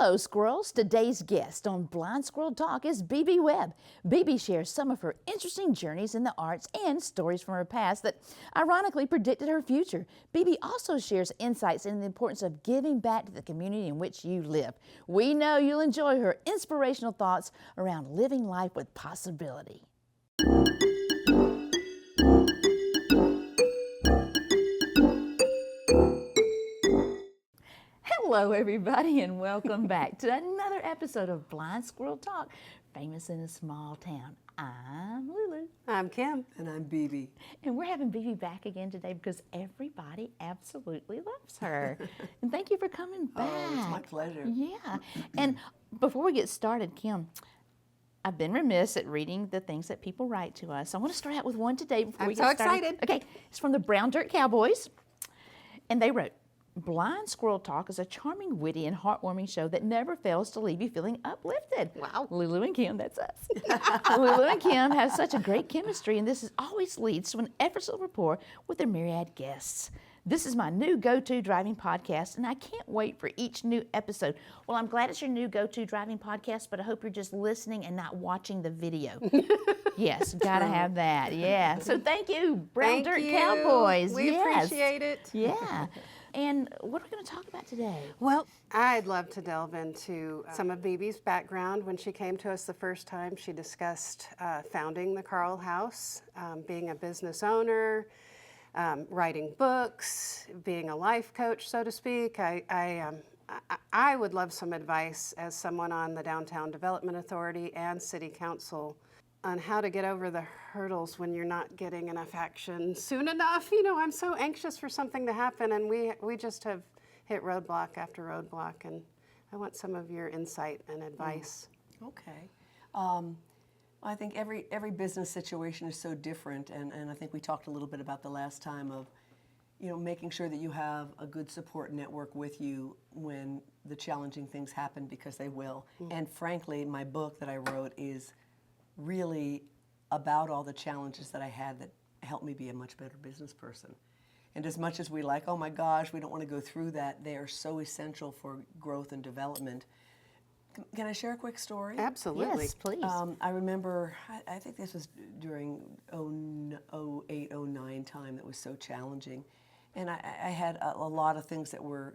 Hello, squirrels. Today's guest on Blind Squirrel Talk is BB Webb. BB shares some of her interesting journeys in the arts and stories from her past that ironically predicted her future. BB also shares insights into the importance of giving back to the community in which you live. We know you'll enjoy her inspirational thoughts around living life with possibility. Hello, everybody, and welcome back to another episode of Blind Squirrel Talk, famous in a small town. I'm Lulu. I'm Kim. And I'm BB. And we're having BB back again today because everybody absolutely loves her. And thank you for coming back. Oh, it's my pleasure. Yeah. And before we get started, Kim, I've been remiss at reading the things that people write to us. I want to start out with one today before we get started. I'm so excited. Okay, it's from the Brown Dirt Cowboys. And they wrote, Blind Squirrel Talk is a charming, witty, and heartwarming show that never fails to leave you feeling uplifted. Wow. Lulu and Kim, that's us. Lulu and Kim have such a great chemistry, and this always leads to an effortless rapport with their myriad guests. This is my new go-to driving podcast, and I can't wait for each new episode. Well, I'm glad it's your new go-to driving podcast, but I hope you're just listening and not watching the video. Yes, gotta have that. Yeah. So thank you, Brown Dirt Cowboys. We Yes. appreciate it. Yeah. And what are we going to talk about today? Well, I'd love to delve into some of BB's background. When she came to us the first time, she discussed founding the Carl House, being a business owner, writing books, being a life coach, so to speak. I would love some advice as someone on the Downtown Development Authority and City Council on how to get over the hurdles when you're not getting enough action soon enough. You know, I'm so anxious for something to happen, and we just have hit roadblock after roadblock, and I want some of your insight and advice. Okay. I think every business situation is so different, and I think we talked a little bit about the last time of, making sure that you have a good support network with you when the challenging things happen, because they will. And frankly, my book that I wrote is really about all the challenges that I had that helped me be a much better business person. And as much as we like, oh my gosh, we don't want to go through that, they are so essential for growth and development. Can I share a quick story? Absolutely. Yes, please. I remember, I think this was during 08, 09 time that was so challenging. And I had a lot of things that were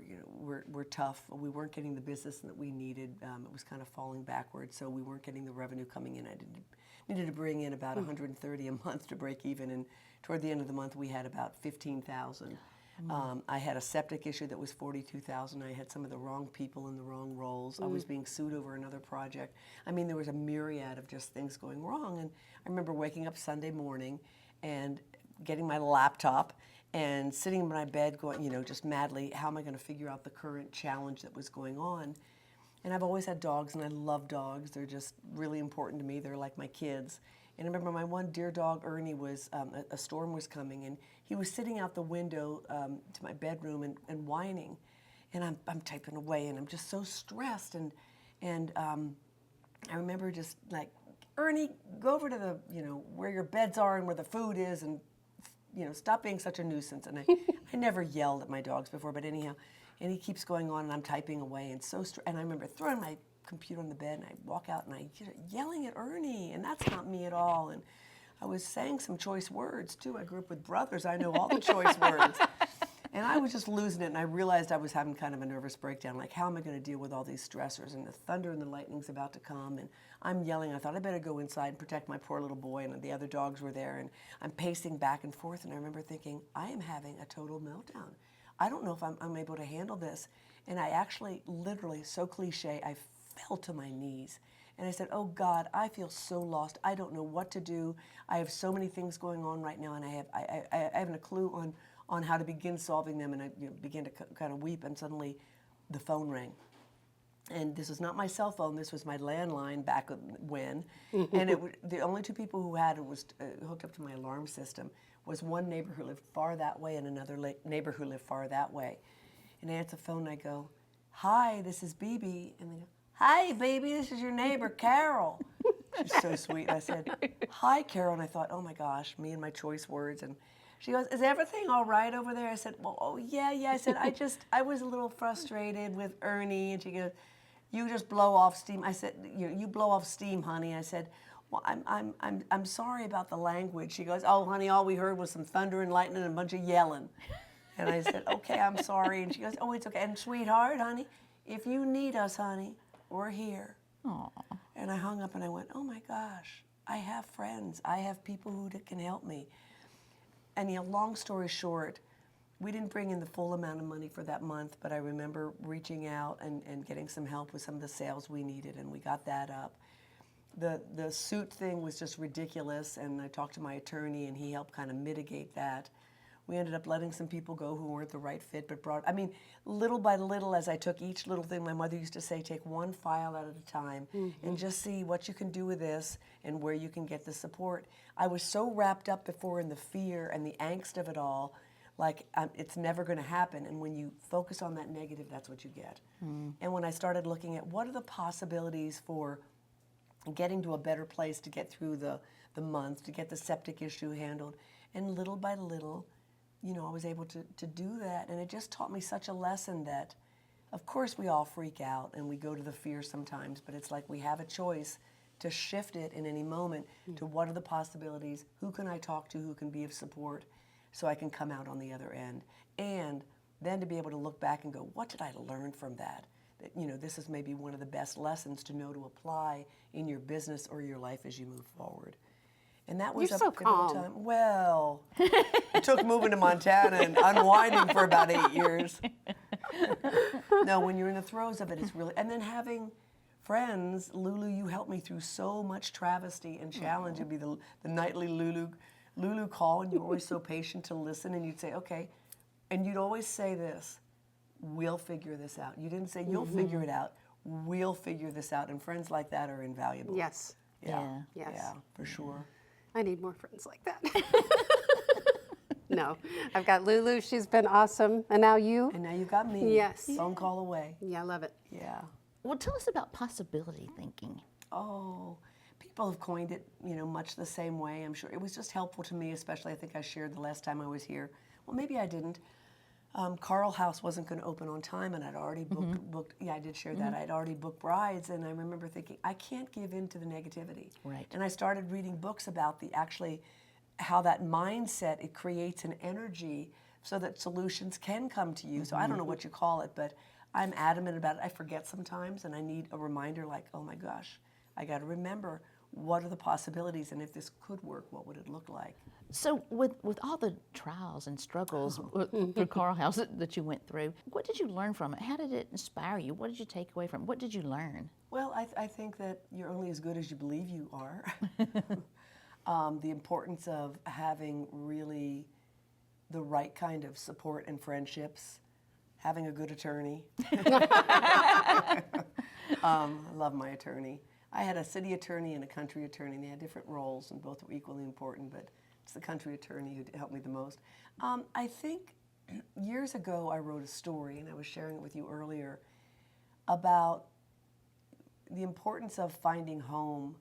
tough. We weren't getting the business that we needed. It was kind of falling backwards, so we weren't getting the revenue coming in. I needed to bring in about 130 a month to break even, and toward the end of the month we had about 15,000. I had a septic issue that was 42,000. I had some of the wrong people in the wrong roles. I was being sued over another project. I mean, there was a myriad of just things going wrong. And I remember waking up Sunday morning and getting my laptop and sitting in my bed going, just madly, how am I going to figure out the current challenge that was going on? And I've always had dogs, and I love dogs. They're just really important to me. They're like my kids. And I remember my one dear dog, Ernie, was a storm was coming, and he was sitting out the window to my bedroom and whining. And I'm typing away, and I'm just so stressed. And I remember just like, Ernie, go over to the where your beds are and where the food is, and stop being such a nuisance. And I never yelled at my dogs before, but anyhow, and he keeps going on, and I'm typing away, and and I remember throwing my computer on the bed, and I walk out, and I yelling at Ernie, and that's not me at all. And I was saying some choice words too. I grew up with brothers. I know all the choice words. And I was just losing it, and I realized I was having kind of a nervous breakdown, like, how am I going to deal with all these stressors? And the thunder and the lightning's about to come, and I'm yelling. I thought I better go inside and protect my poor little boy, and the other dogs were there, and I'm pacing back and forth, and I remember thinking, I am having a total meltdown. I don't know if I'm able to handle this. And I actually, literally, so cliche, I fell to my knees. And I said, oh God, I feel so lost. I don't know what to do. I have so many things going on right now, and I haven't a clue on how to begin solving them. And I began to kind of weep, and suddenly the phone rang. And this was not my cell phone, this was my landline back when. And the only two people who had it was hooked up to my alarm system was one neighbor who lived far that way and another neighbor who lived far that way. And I answer the phone and I go, hi, this is BB. And they go, hi, baby, this is your neighbor, Carol. She's so sweet. I said, hi, Carol. And I thought, oh my gosh, me and my choice words. And she goes, is everything all right over there? I said, well, oh, yeah. I said, I was a little frustrated with Ernie. And she goes, you just blow off steam. I said, you blow off steam, honey. I said, well, I'm sorry about the language. She goes, oh, honey, all we heard was some thunder and lightning and a bunch of yelling. And I said, okay, I'm sorry. And she goes, oh, it's okay. And sweetheart, honey, if you need us, honey, we're here. Aw. And I hung up and I went, oh my gosh, I have friends. I have people who can help me. And long story short, we didn't bring in the full amount of money for that month, but I remember reaching out and getting some help with some of the sales we needed, and we got that up. The suit thing was just ridiculous, and I talked to my attorney, and he helped kind of mitigate that. We ended up letting some people go who weren't the right fit, but little by little, as I took each little thing, my mother used to say, take one file at a time and just see what you can do with this and where you can get the support. I was so wrapped up before in the fear and the angst of it all, like it's never going to happen. And when you focus on that negative, that's what you get. And when I started looking at what are the possibilities for getting to a better place to get through the month, to get the septic issue handled, and little by little, I was able to do that. And it just taught me such a lesson that, of course, we all freak out and we go to the fear sometimes, but it's like we have a choice to shift it in any moment to what are the possibilities, who can I talk to, who can be of support, so I can come out on the other end. And then to be able to look back and go, what did I learn from that? That, this is maybe one of the best lessons to know to apply in your business or your life as you move forward. And that was You're a so pivotal calm. time. Well, it took moving to Montana and unwinding for about 8 years. No, when you're in the throes of it, it's really, and then having friends, Lulu, you helped me through so much travesty and challenge. It'd be the nightly Lulu call, and you're always so patient to listen, and you'd say, okay, and you'd always say this, we'll figure this out. You didn't say you'll figure it out, we'll figure this out, and friends like that are invaluable. Yes. Yeah. Yes. Yeah, for sure. I need more friends like that. No, I've got Lulu. She's been awesome. And now you? And now you got me. Yes. Phone call away. Yeah, I love it. Yeah. Well, tell us about possibility thinking. Oh, people have coined it, much the same way. I'm sure it was just helpful to me, especially I think I shared the last time I was here. Well, maybe I didn't. Carl House wasn't going to open on time, and I'd already booked. Yeah, I did share that. I'd already booked brides, and I remember thinking, I can't give in to the negativity. Right. And I started reading books about how that mindset, it creates an energy so that solutions can come to you. So I don't know what you call it, but I'm adamant about it. I forget sometimes, and I need a reminder like, oh my gosh, I got to remember what are the possibilities, and if this could work, what would it look like? So with all the trials and struggles for Carl House that you went through, what did you learn from it? How did it inspire you? What did you take away from it? What did you learn? Well, I think that you're only as good as you believe you are. The importance of having really the right kind of support and friendships, having a good attorney. I love my attorney. I had a city attorney and a country attorney, and they had different roles, and both were equally important, but it's the country attorney who helped me the most. I think years ago I wrote a story, and I was sharing it with you earlier, about the importance of finding home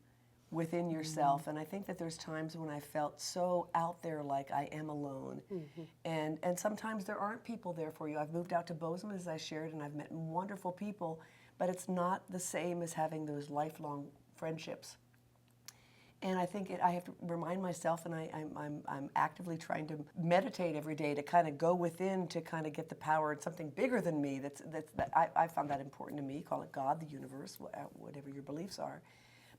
within yourself. And I think that there's times when I felt so out there, like I am alone. And sometimes there aren't people there for you. I've moved out to Bozeman, as I shared, and I've met wonderful people, but it's not the same as having those lifelong friendships. And I think I have to remind myself, and I'm actively trying to meditate every day to kind of go within to kind of get the power and something bigger than me. I found that important to me. Call it God, the universe, whatever your beliefs are.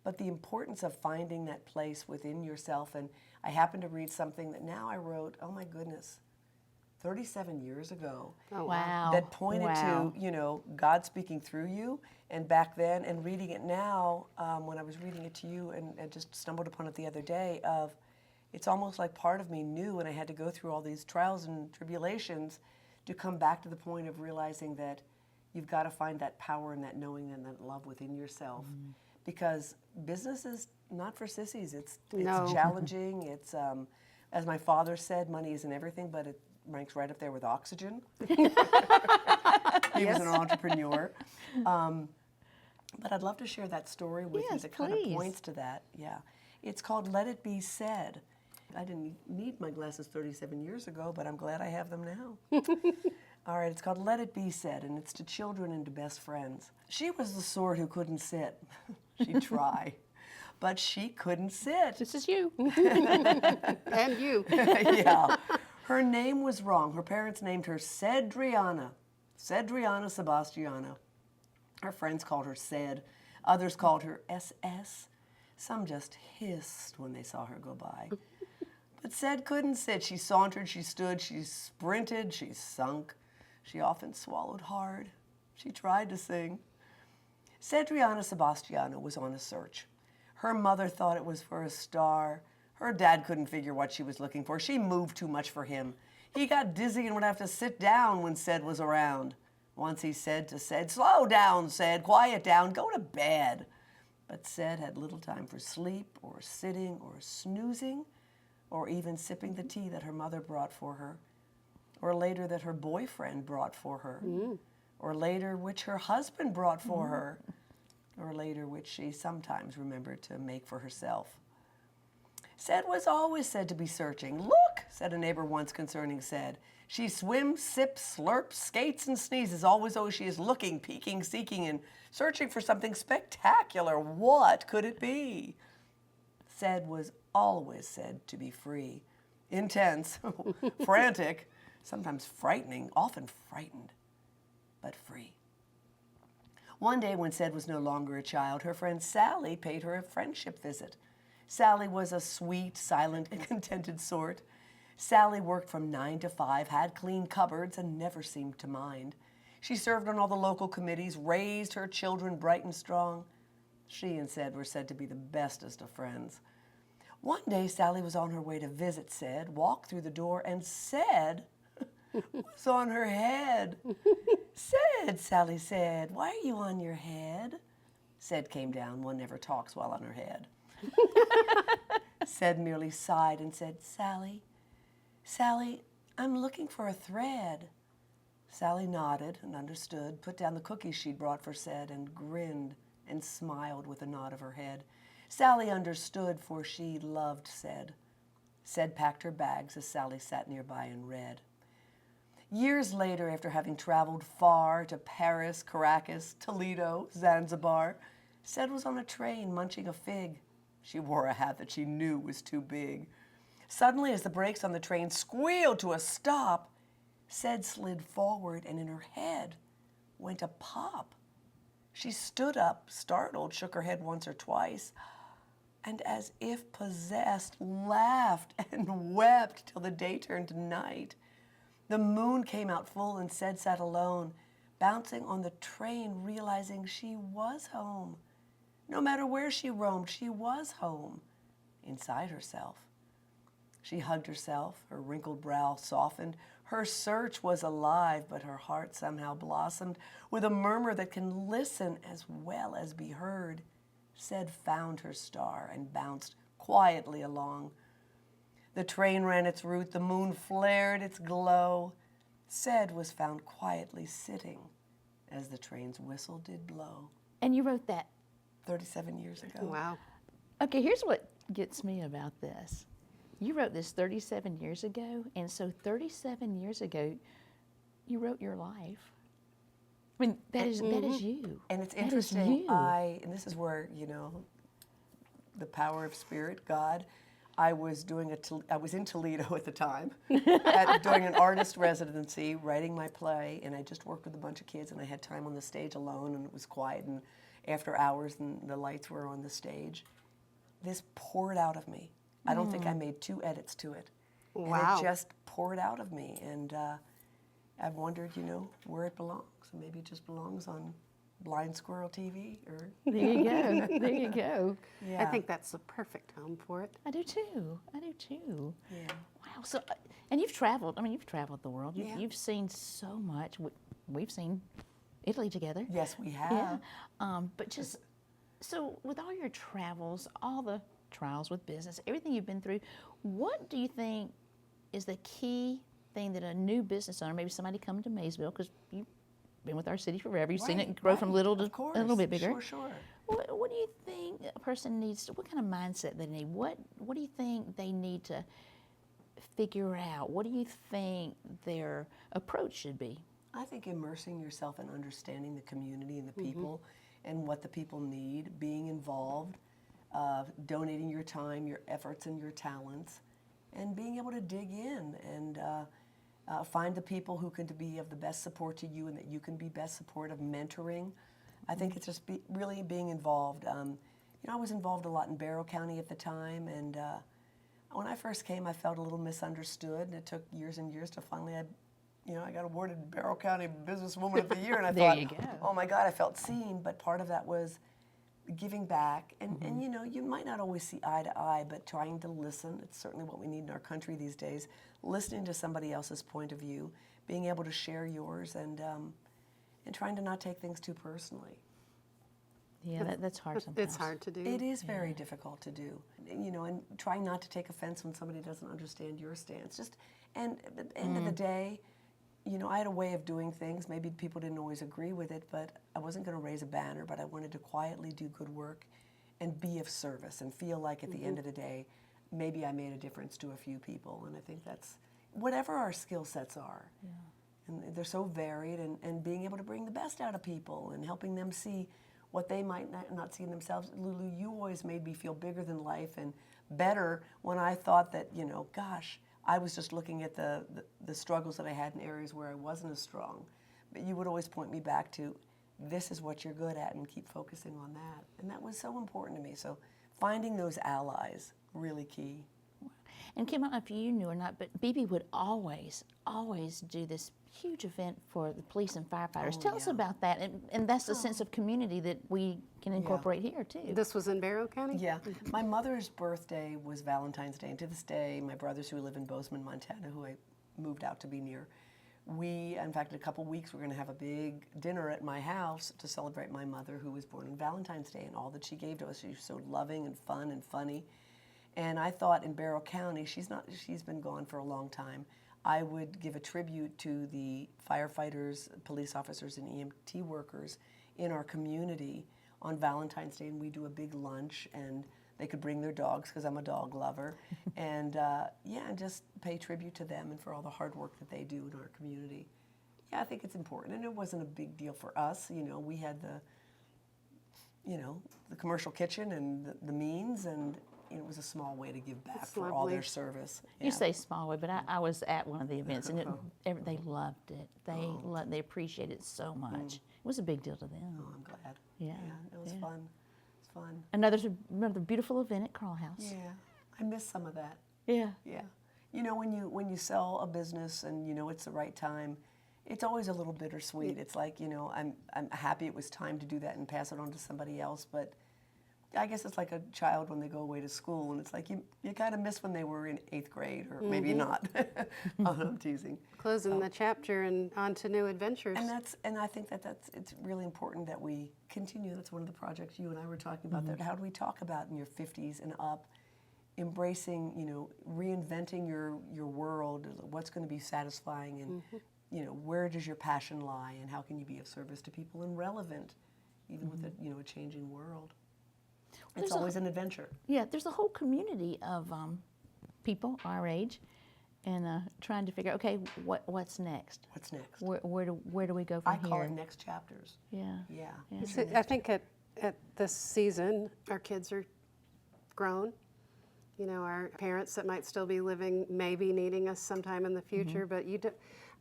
But the importance of finding that place within yourself. And I happened to read something that now I wrote, oh my goodness, 37 years ago. Oh, Wow. That pointed to, God speaking through you. And back then, and reading it now, when I was reading it to you and just stumbled upon it the other day, it's almost like part of me knew, and I had to go through all these trials and tribulations to come back to the point of realizing that you've got to find that power and that knowing and that love within yourself. Because business is not for sissies. It's No. challenging. It's, as my father said, money isn't everything, but it ranks right up there with oxygen. He was an entrepreneur. But I'd love to share that story with you that kind of points to that. Yeah. It's called Let It Be Said. I didn't need my glasses 37 years ago, but I'm glad I have them now. All right, it's called Let It Be Said, and it's to children and to best friends. She was the sort who couldn't sit. She'd try, but she couldn't sit. This is you. And you. Yeah. Her name was wrong. Her parents named her Cedriana Sebastiana. Her friends called her Ced. Others called her SS. Some just hissed when they saw her go by. But Ced couldn't sit. She sauntered, she stood, she sprinted, she sunk. She often swallowed hard. She tried to sing. Cedriana Sebastiana was on a search. Her mother thought it was for a star. Her dad couldn't figure what she was looking for. She moved too much for him. He got dizzy and would have to sit down when Ced was around. Once he said to Ced, "Slow down, Ced, quiet down, go to bed." But Ced had little time for sleep or sitting or snoozing or even sipping the tea that her mother brought for her, or later that her boyfriend brought for her, or later which her husband brought for her, or later which she sometimes remembered to make for herself. Ced was always said to be searching. "Look," said a neighbor once concerning Ced. "She swims, sips, slurps, skates, and sneezes, always though she is looking, peeking, seeking, and searching for something spectacular. What could it be?" Ced was always said to be free, intense, frantic, sometimes frightening, often frightened, but free. One day when Ced was no longer a child, her friend Sally paid her a friendship visit. Sally was a sweet, silent, and contented sort. Sally worked from 9 to 5, had clean cupboards, and never seemed to mind. She served on all the local committees, raised her children bright and strong. She and Ced were said to be the bestest of friends. One day, Sally was on her way to visit Ced, walked through the door, and Ced was on her head. "Ced," Sally said, "why are you on your head?" Ced came down. One never talks while on her head. Ced merely sighed and said, Sally, I'm looking for a thread." Sally nodded and understood, put down the cookies she'd brought for Ced, and grinned and smiled with a nod of her head. Sally understood, for she loved Ced. Ced packed her bags as Sally sat nearby and read. Years later, after having traveled far to Paris, Caracas, Toledo, Zanzibar, Ced was on a train munching a fig. She wore a hat that she knew was too big. Suddenly, as the brakes on the train squealed to a stop, Ced slid forward, and in her head went a pop. She stood up, startled, shook her head once or twice, and as if possessed, laughed and wept till the day turned to night. The moon came out full, and Ced sat alone, bouncing on the train, realizing she was home. No matter where she roamed, she was home, inside herself. She hugged herself, her wrinkled brow softened. Her search was alive, but her heart somehow blossomed with a murmur that can listen as well as be heard. Ced found her star and bounced quietly along. The train ran its route, the moon flared its glow. Ced was found quietly sitting as the train's whistle did blow. And you wrote that. 37 years ago. Wow. Okay, here's what gets me about this. You wrote this 37 years ago, and so 37 years ago, you wrote your life. I mean, that is you. And it's That is interesting, you. and this is where, the power of spirit, God. I was in Toledo at the time, doing an artist residency, writing my play, and I just worked with a bunch of kids, and I had time on the stage alone, and it was quiet, and after hours, and the lights were on the stage. This poured out of me. I don't think I made 2 edits to it. Wow. And it just poured out of me, and I've wondered, where it belongs. Maybe it just belongs on Blind Squirrel TV, or There you go. There you go. yeah. I think that's the perfect home for it. I do too. I do too. Yeah. Wow. So, and you've traveled. I mean, you've traveled the world. Yeah. You've seen so much. We've seen Italy together. Yes, we have. Yeah. But just so with all your travels, all the trials with business, everything you've been through, what do you think is the key thing that a new business owner, maybe somebody coming to Maysville, because you've been with our city forever, you've seen it grow from little to a little bit bigger. Sure. What do you think a person needs? What kind of mindset they need? What do you think they need to figure out? What do you think their approach should be? I think immersing yourself in understanding the community and the people and what the people need, being involved, donating your time, your efforts, and your talents, and being able to dig in and find the people who can be of the best support to you and that you can be best support of mentoring. I think it's just really being involved. I was involved a lot in Barrow County at the time, and when I first came, I felt a little misunderstood, and it took years and years to finally, I got awarded Barrow County Businesswoman of the Year, and I There thought, you go. oh my God, I felt seen, but part of that was giving back, and you might not always see eye to eye, but trying to listen. It's certainly what we need in our country these days, listening to somebody else's point of view, being able to share yours, and trying to not take things too personally. Yeah, that's hard sometimes. It's hard to do. It is very difficult to do, and trying not to take offense when somebody doesn't understand your stance. And at the end of the day, I had a way of doing things. Maybe people didn't always agree with it, but I wasn't going to raise a banner, but I wanted to quietly do good work and be of service and feel like at the end of the day, maybe I made a difference to a few people. And I think that's whatever our skill sets are. Yeah. And they're so varied, and being able to bring the best out of people and helping them see what they might not see in themselves. Lulu, you always made me feel bigger than life and better when I thought that, gosh, I was just looking at the struggles that I had in areas where I wasn't as strong. But you would always point me back to, this is what you're good at, and keep focusing on that. And that was so important to me. So finding those allies, really key. And Kim, I don't know if you knew or not, but BB would always do this huge event for the police and firefighters. Tell us about that, and that's the sense of community that we can incorporate here too. This was in Barrow County? Yeah. My mother's birthday was Valentine's Day, and to this day, my brothers who live in Bozeman, Montana, who I moved out to be near, in fact, in a couple weeks, we're going to have a big dinner at my house to celebrate my mother, who was born on Valentine's Day, and all that she gave to us. She was so loving and fun and funny. And I thought in Barrow County, she's been gone for a long time, I would give a tribute to the firefighters, police officers, and EMT workers in our community on Valentine's Day, and we do a big lunch, and they could bring their dogs, because I'm a dog lover, and and just pay tribute to them and for all the hard work that they do in our community. Yeah, I think it's important, and it wasn't a big deal for us. We had the commercial kitchen and the means, and it was a small way to give back for all their service. You say small way, but I was at one of the events, and they loved it. They appreciated it so much. It was a big deal to them. Oh, I'm glad. Yeah, it was fun. It's fun. Another beautiful event at Carl House. Yeah, I miss some of that. Yeah. Yeah. When you sell a business and it's the right time, it's always a little bittersweet. It's like, I'm happy it was time to do that and pass it on to somebody else, but I guess it's like a child when they go away to school, and it's like you kind of miss when they were in 8th grade, or maybe not. I'm teasing. Closing the chapter and on to new adventures. And I think it's really important that we continue. That's one of the projects you and I were talking about. That how do we talk about in your 50s and up, embracing, reinventing your world, what's going to be satisfying, and where does your passion lie, and how can you be of service to people and relevant, even with a changing world. It's always an adventure. Yeah, there's a whole community of people our age, and trying to figure out, okay, what's next? What's next? Where do we go from here? I call it next chapters. Yeah. Yeah. I think at this season, our kids are grown. Our parents that might still be living may be needing us sometime in the future, but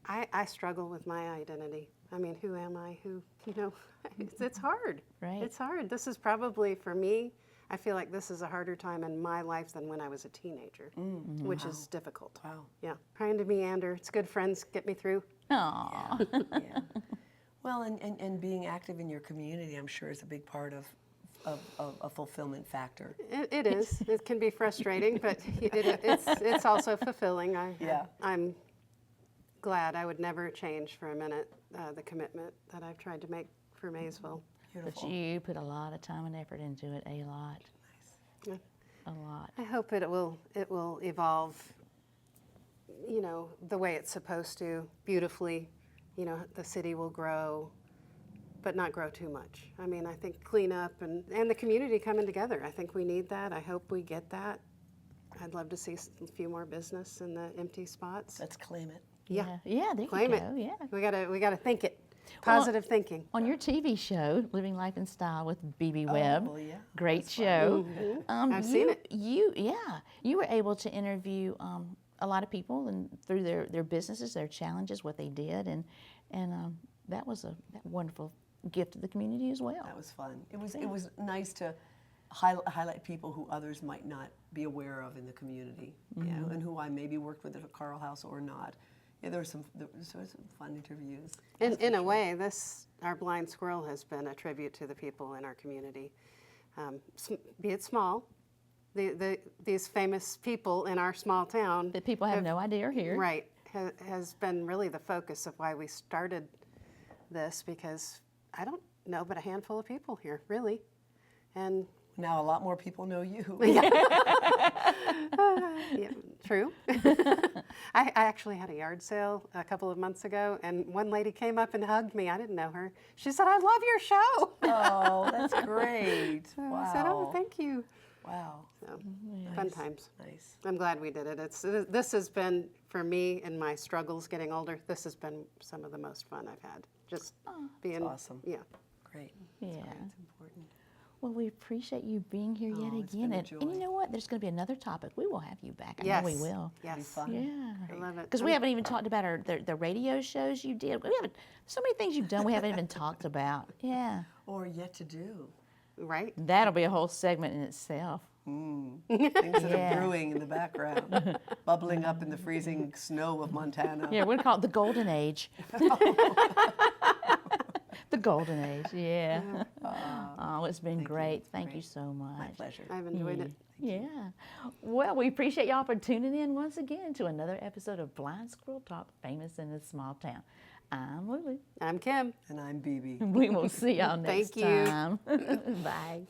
I struggle with my identity. I mean, who am I? It's hard. Right. It's hard. This is probably, for me, I feel like this is a harder time in my life than when I was a teenager, which is difficult. Wow. Yeah. Trying to meander. It's good friends get me through. Aww. Yeah. Well, and being active in your community, I'm sure, is a big part of a fulfillment factor. It is. It can be frustrating, but it's also fulfilling. I'm glad. I would never change for a minute the commitment that I've tried to make for Maysville. Beautiful. But you put a lot of time and effort into it, a lot. Yeah. A lot. I hope it will evolve, the way it's supposed to, beautifully. The city will grow, but not grow too much. I mean, I think cleanup and the community coming together, I think we need that. I hope we get that. I'd love to see a few more business in the empty spots. Let's claim it. Yeah. Yeah, there Claim you it. go. Yeah. We gotta think it. Positive thinking. On your TV show, Living Life in Style with BB Webb, well, yeah, great that's fun. show. I've seen it. You were able to interview a lot of people and through their businesses, their challenges, what they did, and that was a wonderful gift to the community as well. That was fun. It was nice to highlight people who others might not be aware of in the community, and who I maybe worked with at a Carl House or not. Yeah, there were some fun interviews. In a way, our Blind Squirrel has been a tribute to the people in our community, be it small. These famous people in our small town That people have no idea are here. Right, has been really the focus of why we started this, because I don't know but a handful of people here, really, and Now a lot more people know you. yeah, true. I actually had a yard sale a couple of months ago, and one lady came up and hugged me. I didn't know her. She said, "I love your show." Oh, that's great. Wow. I said, "Oh, thank you." Wow. So, fun times. Nice. I'm glad we did it. This has been, for me and my struggles getting older, this has been some of the most fun I've had. Just being awesome. Yeah. Great. Yeah. It's important. Well, we appreciate you being here yet it's again. been a And you joy. know what? There's going to be another topic. We will have you back. I Yes. know we will. Yes. Fun. Yeah. I love it. Because we haven't even talked about the radio shows you did. We haven't, so many things you've done we haven't even talked about. Yeah. Or yet to do. Right? That'll be a whole segment in itself. Things that Yeah. are brewing in the background, bubbling up in the freezing snow of Montana. Yeah, we're going to call it the golden age. The golden age, yeah. Oh, it's been great. Thank you so much. My pleasure. I've enjoyed it. Yeah. Well, we appreciate y'all for tuning in once again to another episode of Blind Squirrel Talk, Famous in a Small Town. I'm Lily. I'm Kim. And I'm BB. We will see y'all next Thank you. time. Bye.